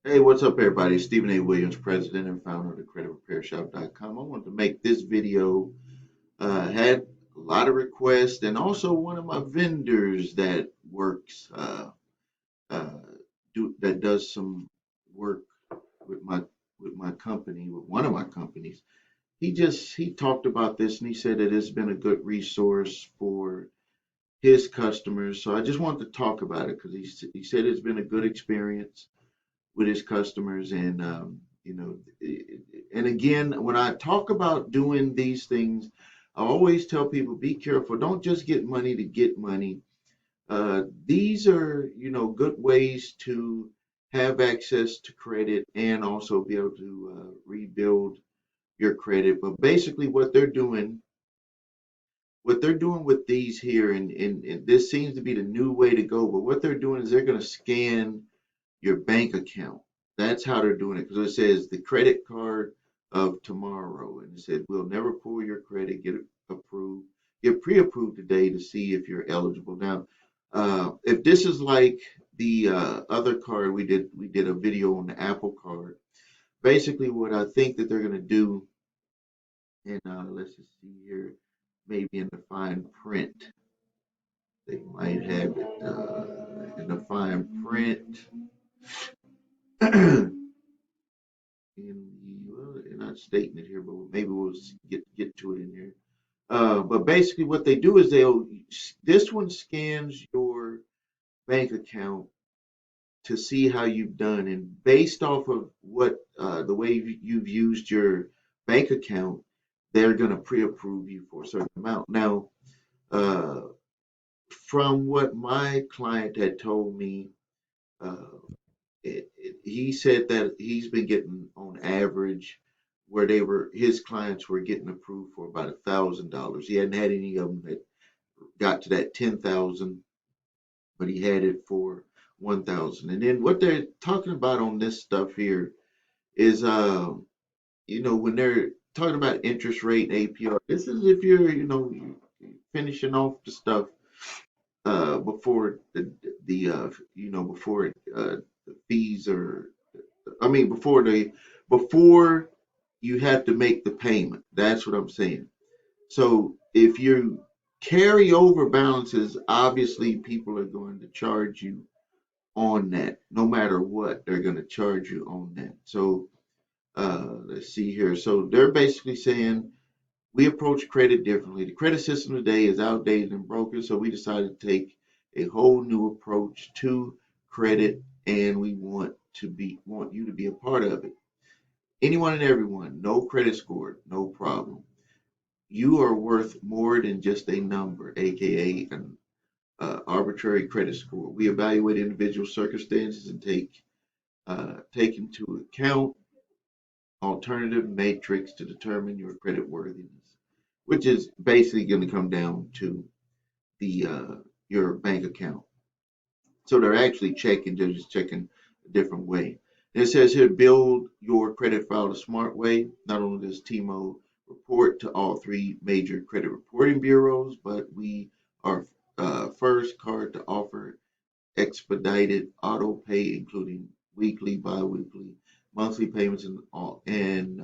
Hey, what's up, everybody? Stephen A. Williams, president and founder of the creditrepairshop.com. I wanted to make this video. Had a lot of requests, and also one of my vendors that works, uh, that does some work with my company, with one of my companies. He talked about this, and he said that it's been a good resource for his customers. So I just wanted to talk about it because he said it's been a good experience with his customers. And and again, when I talk about doing these things, I always tell people, be careful, don't just get money to get money. These are, good ways to have access to credit and also be able to rebuild your credit. But basically what they're doing with these here, and this seems to be the new way to go, but what they're doing is they're going to scan your bank account. That's how they're doing it, because it says the credit card of tomorrow, and it says we'll never pull your credit, get it approved, get pre-approved today to see if you're eligible. Now, if this is like the other card we did a video on the Apple card. Basically, what I think that they're going to do, and let's just see here, maybe in the fine print, they might have it in the fine print. Well, they're not stating it here, but maybe we'll get to it in here. But basically, what they do is this one scans your bank account to see how you've done, and based off of what the way you've used your bank account, they're going to pre-approve you for a certain amount. Now, uh, from what my client had told me, uh, he said that he's been getting on average where his clients were getting approved for about $1,000. He hadn't had any of them that got to that 10,000, but he had it for 1,000. And then what they're talking about on this stuff here is, when they're talking about interest rate and APR, this is if you're, finishing off the stuff before before the fees are, I mean, before you have to make the payment. That's what I'm saying. So if you carry over balances, obviously people are going to charge you on that. No matter what, they're going to charge you on that. So let's see here. So they're basically saying we approach credit differently. The credit system today is outdated and broken, so we decided to take a whole new approach to credit, and we want you to be a part of it. Anyone and everyone, no credit score, no problem. You are worth more than just a number, aka an arbitrary credit score. We evaluate individual circumstances and take into account alternative matrix to determine your credit worthiness, which is basically going to come down to the your bank account. So they're actually checking, they're just checking a different way. And it says here, build your credit file the smart way. Not only does TMO report to all three major credit reporting bureaus, but we are first card to offer expedited auto pay, including weekly, bi-weekly, monthly payments, and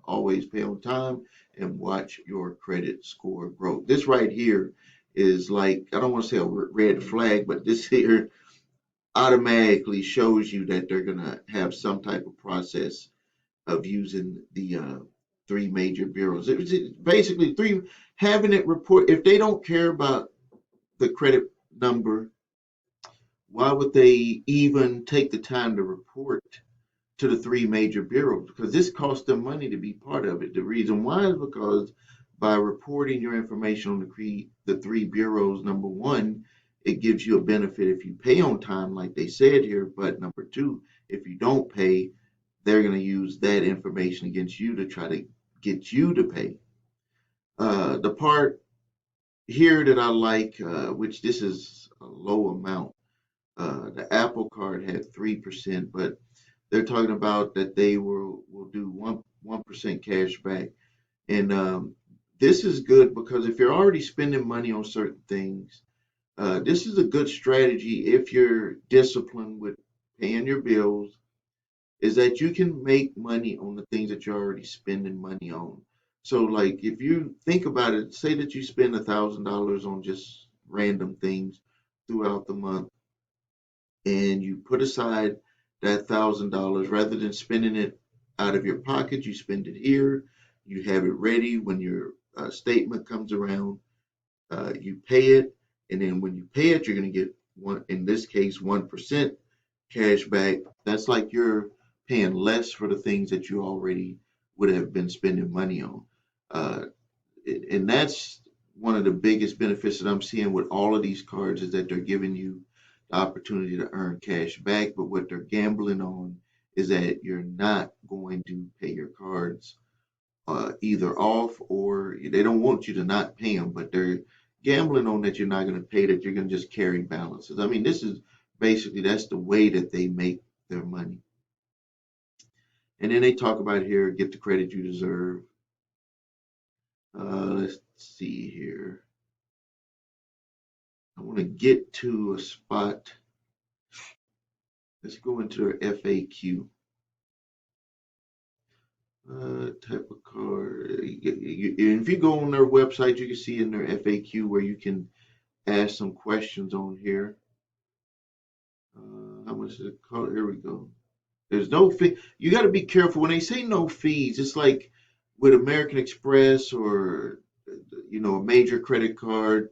always pay on time and watch your credit score grow. This right here is like, I don't want to say a red flag, but this here automatically shows you that they're going to have some type of process of using the three major bureaus. It's basically three, having it report. If they don't care about the credit number, why would they even take the time to report to the three major bureaus? Because this costs them money to be part of it. The reason why is because by reporting your information on the three bureaus, number one, it gives you a benefit if you pay on time, like they said here. But number two, if you don't pay, they're going to use that information against you to try to get you to pay. The part here that I like, which this is a low amount, the Apple Card had 3%, but they're talking about that they will do 1% cash back. And this is good because if you're already spending money on certain things, this is a good strategy if you're disciplined with paying your bills is that you can make money on the things that you're already spending money on. So, like, if you think about it, say that you spend $1,000 on just random things throughout the month, and you put aside that $1,000 rather than spending it out of your pocket, you spend it here. You have it ready when your statement comes around. You pay it, and then when you pay it, you're going to get one. In this case, 1% cash back. That's like you're paying less for the things that you already would have been spending money on. Uh, and that's one of the biggest benefits that I'm seeing with all of these cards is that they're giving you the opportunity to earn cash back. But what they're gambling on is that you're not going to pay your cards either off, or they don't want you to not pay them, but they're gambling on that you're not going to pay, that you're going to just carry balances. I mean, this is basically that's the way that they make their money. And then they talk about here, get the credit you deserve. Let's see here. I want to get to a spot. Let's go into their FAQ. Type of card. If you go on their website, you can see in their FAQ where you can ask some questions on here. How much is it cost? Here we go. There's no fee. You got to be careful when they say no fees. It's like with American Express or a major credit card,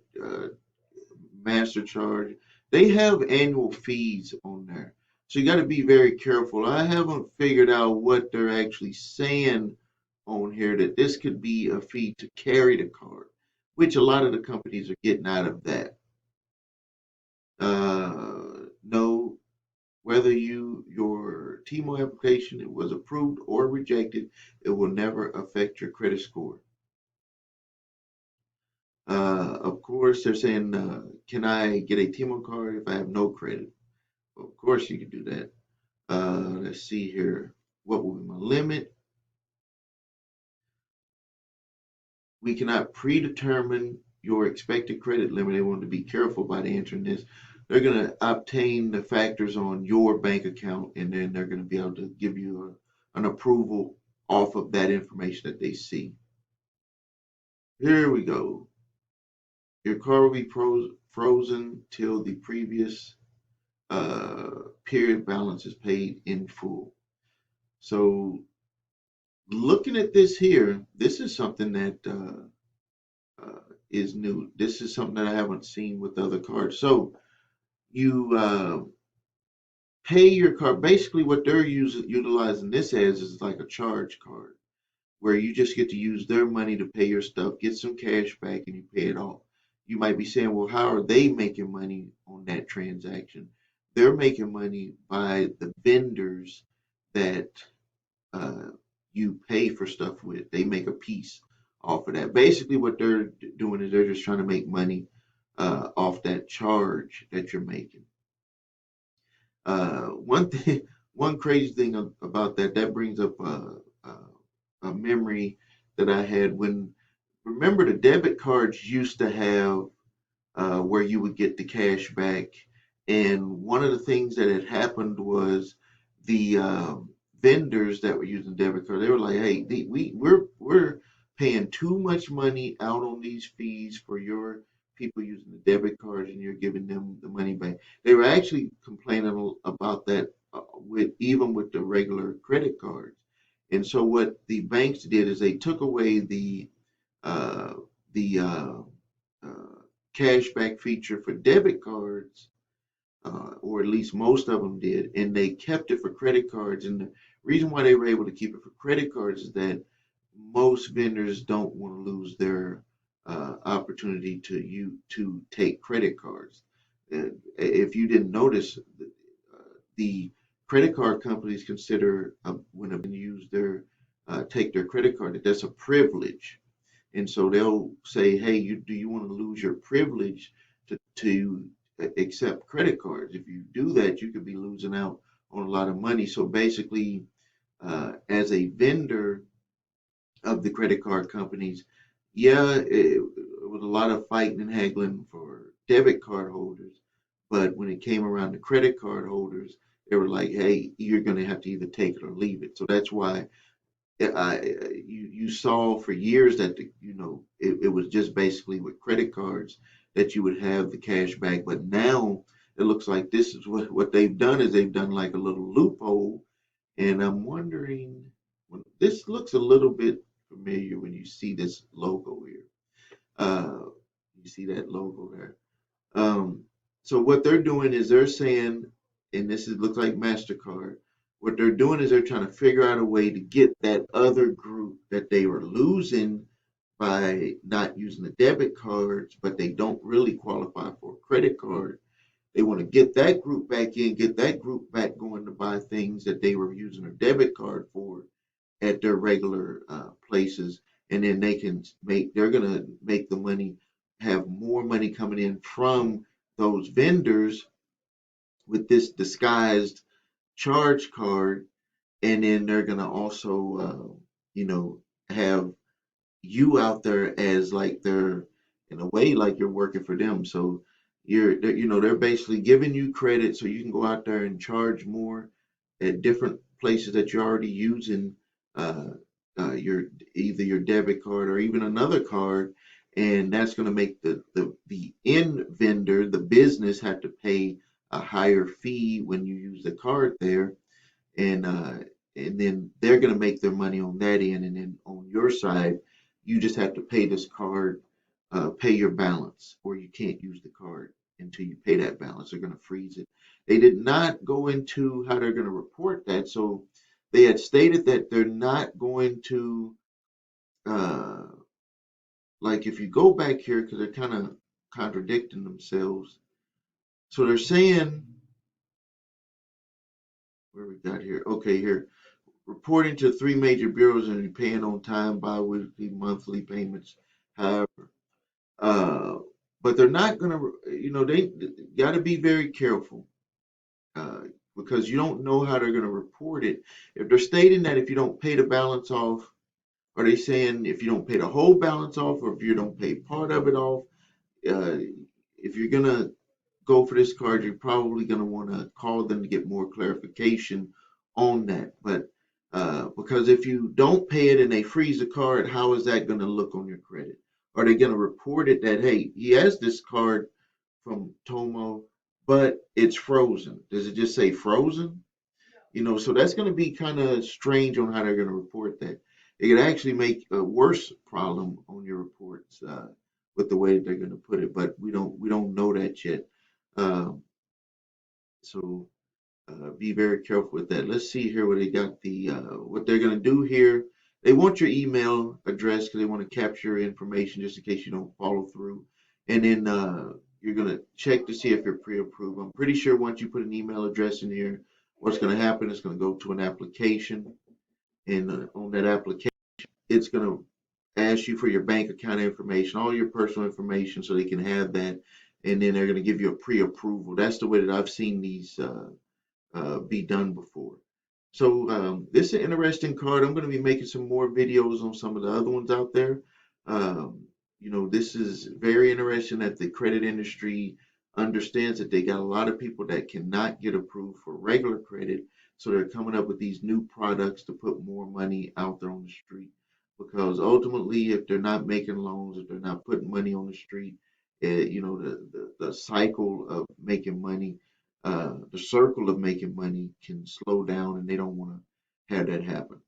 Master Charge. They have annual fees on there, so you got to be very careful. I haven't figured out what they're actually saying on here that this could be a fee to carry the card, which a lot of the companies are getting out of that. No, whether your TOMO application was approved or rejected, it will never affect your credit score. Of course, they're saying, can I get a TOMO card if I have no credit? Well, of course, you can do that. Let's see here. What will be my limit? We cannot predetermine your expected credit limit. They want to be careful about answering this. They're going to obtain the factors on your bank account, and then they're going to be able to give you an approval off of that information that they see. Here we go. Your car will be frozen till the previous period balance is paid in full. So, looking at this here, this is something that is new. This is something that I haven't seen with other cards. So, you pay your card. Basically, what they're utilizing this as is like a charge card, where you just get to use their money to pay your stuff, get some cash back, and you pay it off. You might be saying, well, how are they making money on that transaction? They're making money by the vendors that uh, you pay for stuff with. They make a piece off of that. Basically, what they're doing is they're just trying to make money off that charge that you're making. One thing, one crazy thing about that, that brings up a memory that I had when, remember the debit cards used to have where you would get the cash back. And one of the things that had happened was the vendors that were using debit cards, they were like, "Hey, we're paying too much money out on these fees for your people using the debit cards, and you're giving them the money back." They were actually complaining about that with the regular credit cards. And so what the banks did is they took away uh, the uh, cashback feature for debit cards, or at least most of them did, and they kept it for credit cards. And the reason why they were able to keep it for credit cards is that most vendors don't want to lose their opportunity to take credit cards. If you didn't notice, the credit card companies consider when a vendor use their take their credit card that that's a privilege, and so they'll say, "Hey, do you want to lose your privilege to accept credit cards? If you do that, you could be losing out on a lot of money." So basically, as a vendor of the credit card companies, yeah, it was a lot of fighting and haggling for debit card holders, but when it came around to credit card holders, They were like, hey, you're going to have to either take it or leave it. So that's why you saw for years that it was just basically with credit cards that you would have the cash back, but now it looks like this is what they've done is they've done like a little loophole, and I'm wondering this looks a little bit familiar when you see this logo here. Uh, you see that logo there. Um, so what they're doing is they're saying, and this is looks like MasterCard, what they're doing is they're trying to figure out a way to get that other group that they were losing by not using the debit cards, but they don't really qualify for a credit card. They want to get that group back in, get that group back going to buy things that they were using a debit card for at their regular places, and then they're going to make the money, have more money coming in from those vendors with this disguised charge card, and then they're going to also have you out there as like they're in a way like you're working for them. So they're basically giving you credit so you can go out there and charge more at different places that you're already using uh, your either your debit card or even another card, and that's going to make the end vendor, the business, have to pay a higher fee when you use the card there, and uh, and then they're going to make their money on that end, and then on your side, you just have to pay this card, pay your balance, or you can't use the card until you pay that balance. They're going to freeze it. They did not go into how they're going to report that, so they had stated that they're not going to, uh, like if you go back here, because they're kind of contradicting themselves. So they're saying, where we got here? Okay, here. Reporting to three major bureaus and paying on time, bi-weekly, monthly payments, however. Uh, but they're not going to, they got to be very careful uh, because you don't know how they're going to report it. If they're stating that if you don't pay the balance off, are they saying if you don't pay the whole balance off or if you don't pay part of it off? Uh, if you're going to go for this card, you're probably going to want to call them to get more clarification on that. But because if you don't pay it and they freeze the card, how is that going to look on your credit? Are they going to report it that, hey, he has this card from Tomo, but it's frozen? Does it just say frozen? So that's going to be kind of strange on how they're going to report that. It could actually make a worse problem on your reports with the way that they're going to put it, but we don't know that yet. Um, so be very careful with that. Let's see here what they got what they're going to do here. They want your email address because they want to capture information just in case you don't follow through, and then you're going to check to see if you're pre-approved. I'm pretty sure once you put an email address in here, what's going to happen is going to go to an application, and on that application, it's going to ask you for your bank account information, all your personal information, so they can have that, and then they're going to give you a pre-approval. That's the way that I've seen these be done before. So this is an interesting card. I'm going to be making some more videos on some of the other ones out there. Um, this is very interesting that the credit industry understands that they got a lot of people that cannot get approved for regular credit. So they're coming up with these new products to put more money out there on the street. Because ultimately, if they're not making loans, if they're not putting money on the street, the cycle of making money, the circle of making money can slow down, and they don't want to have that happen.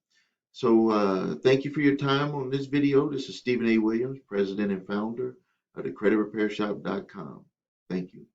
So thank you for your time on this video. This is Stephen A. Williams, President and Founder of the CreditRepairShop.com. Thank you.